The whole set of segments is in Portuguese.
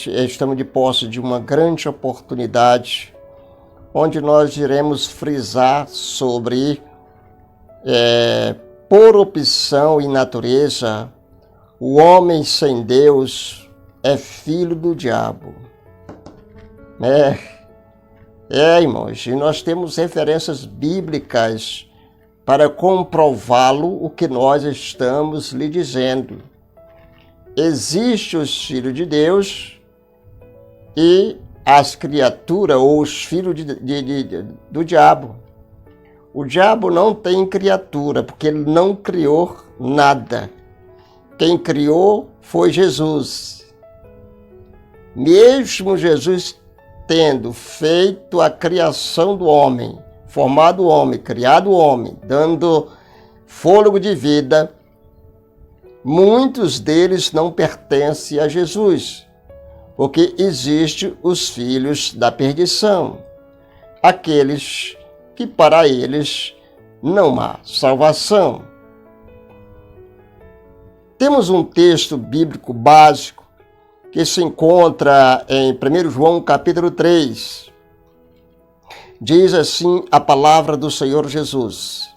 Estamos de posse de uma grande oportunidade, onde nós iremos frisar sobre, por opção e natureza, o homem sem Deus é filho do diabo. Irmãos, e nós temos referências bíblicas para comprová-lo, o que nós estamos lhe dizendo. Existem os filhos de Deus e as criaturas, ou os filhos do diabo. O diabo não tem criatura, porque ele não criou nada. Quem criou foi Jesus. Mesmo Jesus tendo feito a criação do homem, formado o homem, criado o homem, dando fôlego de vida, muitos deles não pertencem a Jesus, porque existem os filhos da perdição, aqueles que para eles não há salvação. Temos um texto bíblico básico que se encontra em 1 João capítulo 3. Diz assim a palavra do Senhor Jesus.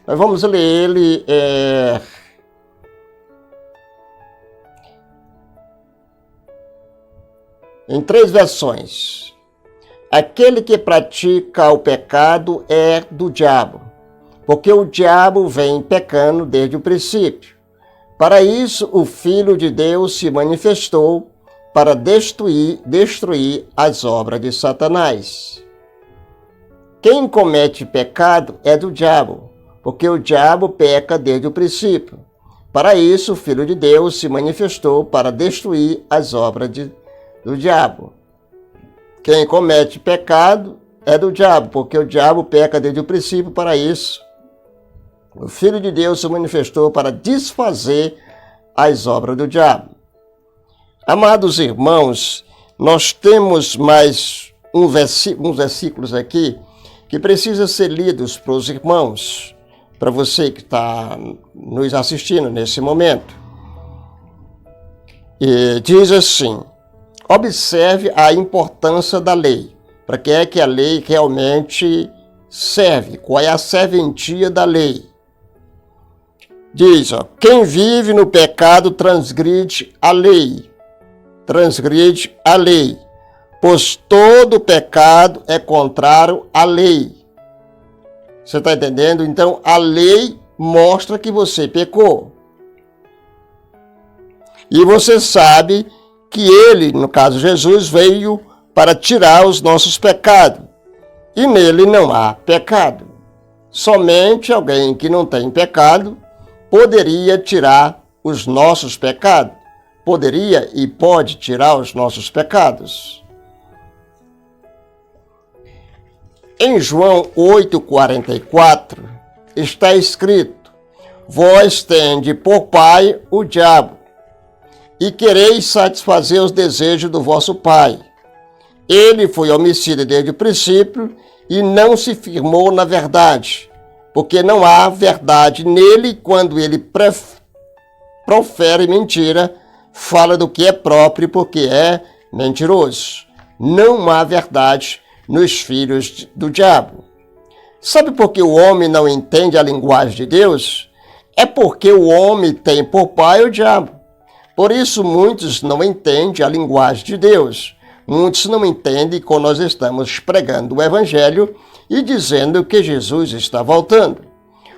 Nós vamos ler ele em 3 versões. Aquele que pratica o pecado é do diabo, porque o diabo vem pecando desde o princípio. Para isso, o Filho de Deus se manifestou para destruir as obras de Satanás. Quem comete pecado é do diabo, porque o diabo peca desde o princípio. Para isso, o Filho de Deus se manifestou para destruir as obras do diabo. Quem comete pecado é do diabo, porque o diabo peca desde o princípio. Para isso, o Filho de Deus se manifestou para desfazer as obras do diabo. Amados irmãos, nós temos mais uns versículos aqui que precisam ser lidos para os irmãos, para você que está nos assistindo nesse momento. E diz assim: observe a importância da lei. Para que é que a lei realmente serve? Qual é a serventia da lei? Diz, quem vive no pecado transgride a lei, pois todo pecado é contrário à lei. Você está entendendo? Então, a lei mostra que você pecou. E você sabe que ele, no caso Jesus, veio para tirar os nossos pecados. E nele não há pecado. Somente alguém que não tem pecado poderia tirar os nossos pecados. Poderia e pode tirar os nossos pecados. Em João 8,44 está escrito: vós tende por pai o diabo, e quereis satisfazer os desejos do vosso pai. Ele foi homicida desde o princípio e não se firmou na verdade, porque não há verdade nele. Quando ele profere mentira, fala do que é próprio, porque é mentiroso. Não há verdade nos filhos do diabo. Sabe por que o homem não entende a linguagem de Deus? É porque o homem tem por pai o diabo. Por isso muitos não entendem a linguagem de Deus. Muitos não entendem quando nós estamos pregando o Evangelho e dizendo que Jesus está voltando.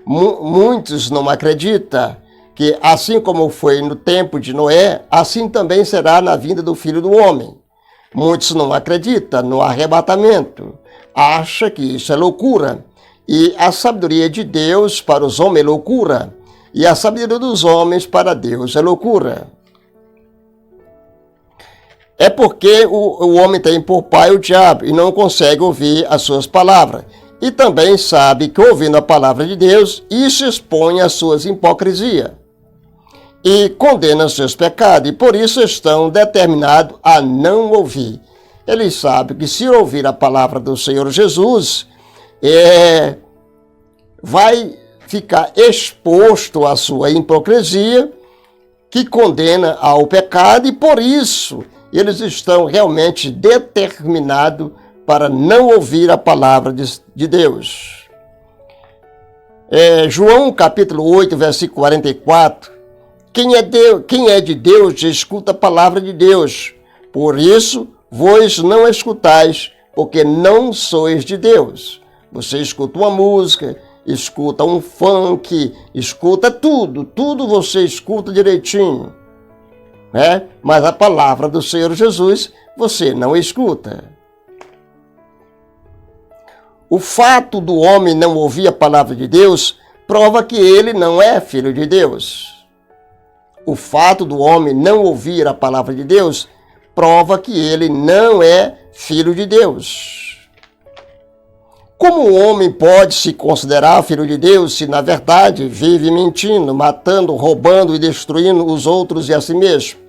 Muitos não acreditam que, assim como foi no tempo de Noé, assim também será na vinda do Filho do Homem. Muitos não acreditam no arrebatamento, acham que isso é loucura. E a sabedoria de Deus para os homens é loucura, e a sabedoria dos homens para Deus é loucura. É porque o homem tem por pai o diabo e não consegue ouvir as suas palavras. E também sabe que, ouvindo a palavra de Deus, isso expõe as suas hipocrisias e condena seus pecados, e por isso estão determinados a não ouvir. Eles sabem que, se ouvir a palavra do Senhor Jesus, vai ficar exposto à sua hipocrisia que condena ao pecado e por isso eles estão realmente determinados para não ouvir a palavra de Deus. João capítulo 8, versículo 44, quem é de Deus escuta a palavra de Deus, por isso vós não escutais, porque não sois de Deus. Você escuta uma música, escuta um funk, escuta tudo você escuta direitinho, né? Mas a palavra do Senhor Jesus você não escuta. O fato do homem não ouvir a palavra de Deus prova que ele não é filho de Deus. O fato do homem não ouvir a palavra de Deus prova que ele não é filho de Deus. Como o homem pode se considerar filho de Deus se, na verdade, vive mentindo, matando, roubando e destruindo os outros e a si mesmo?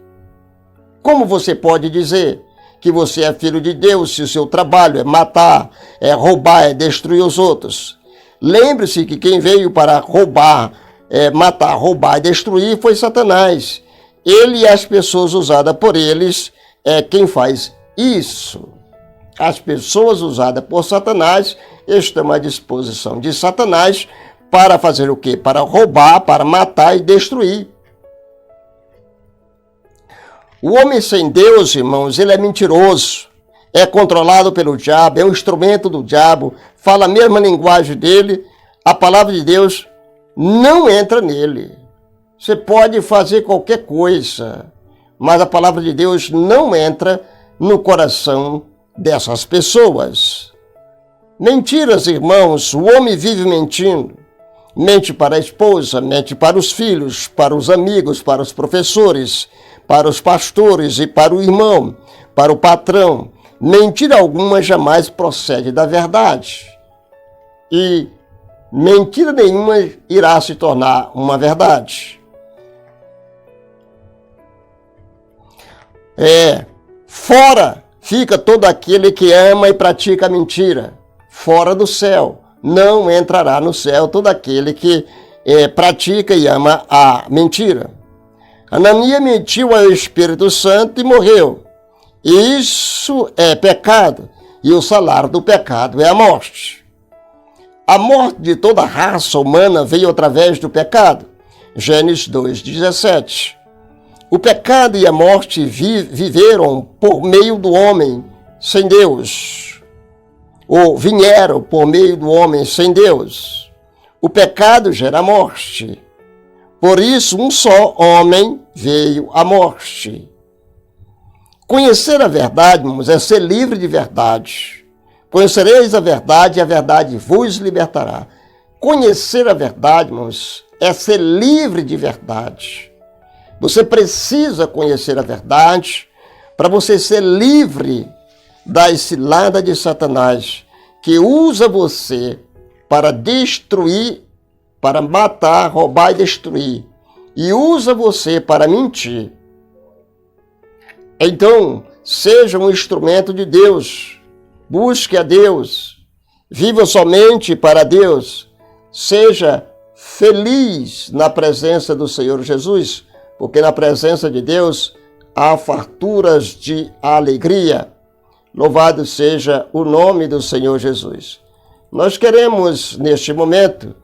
Como você pode dizer que você é filho de Deus se o seu trabalho é matar, é roubar, é destruir os outros? Lembre-se que quem veio para roubar, matar, roubar e destruir foi Satanás. Ele e as pessoas usadas por eles é quem faz isso. As pessoas usadas por Satanás estão à disposição de Satanás para fazer o quê? Para roubar, para matar e destruir. O homem sem Deus, irmãos, ele é mentiroso, é controlado pelo diabo, é um instrumento do diabo, fala a mesma linguagem dele, a palavra de Deus não entra nele. Você pode fazer qualquer coisa, mas a palavra de Deus não entra no coração dessas pessoas. Mentiras, irmãos, o homem vive mentindo. Mente para a esposa, mente para os filhos, para os amigos, para os professores, para os pastores e para o irmão, para o patrão. Mentira alguma jamais procede da verdade. E mentira nenhuma irá se tornar uma verdade. Fora fica todo aquele que ama e pratica a mentira. Fora do céu. Não entrará no céu todo aquele que pratica e ama a mentira. Ananias mentiu ao Espírito Santo e morreu. Isso é pecado, e o salário do pecado é a morte. A morte de toda a raça humana veio através do pecado. Gênesis 2:17. O pecado e a morte viveram por meio do homem sem Deus, ou vieram por meio do homem sem Deus. O pecado gera morte. Por isso, um só homem veio à morte. Conhecer a verdade, irmãos, é ser livre de verdade. Conhecereis a verdade e a verdade vos libertará. Conhecer a verdade, irmãos, é ser livre de verdade. Você precisa conhecer a verdade para você ser livre da cilada de Satanás, que usa você para destruir, para matar, roubar e destruir, e usa você para mentir. Então, seja um instrumento de Deus, busque a Deus, viva somente para Deus, seja feliz na presença do Senhor Jesus, porque na presença de Deus há farturas de alegria. Louvado seja o nome do Senhor Jesus. Nós queremos, neste momento,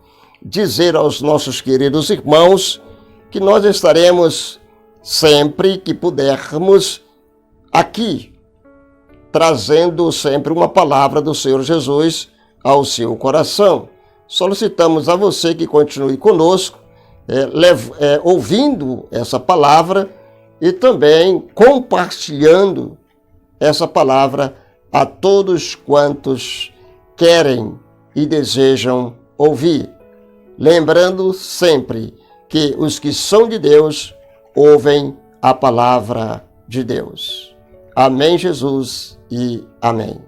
dizer aos nossos queridos irmãos que nós estaremos sempre que pudermos aqui, trazendo sempre uma palavra do Senhor Jesus ao seu coração. Solicitamos a você que continue conosco, ouvindo essa palavra e também compartilhando essa palavra a todos quantos querem e desejam ouvir. Lembrando sempre que os que são de Deus ouvem a palavra de Deus. Amém, Jesus, e amém.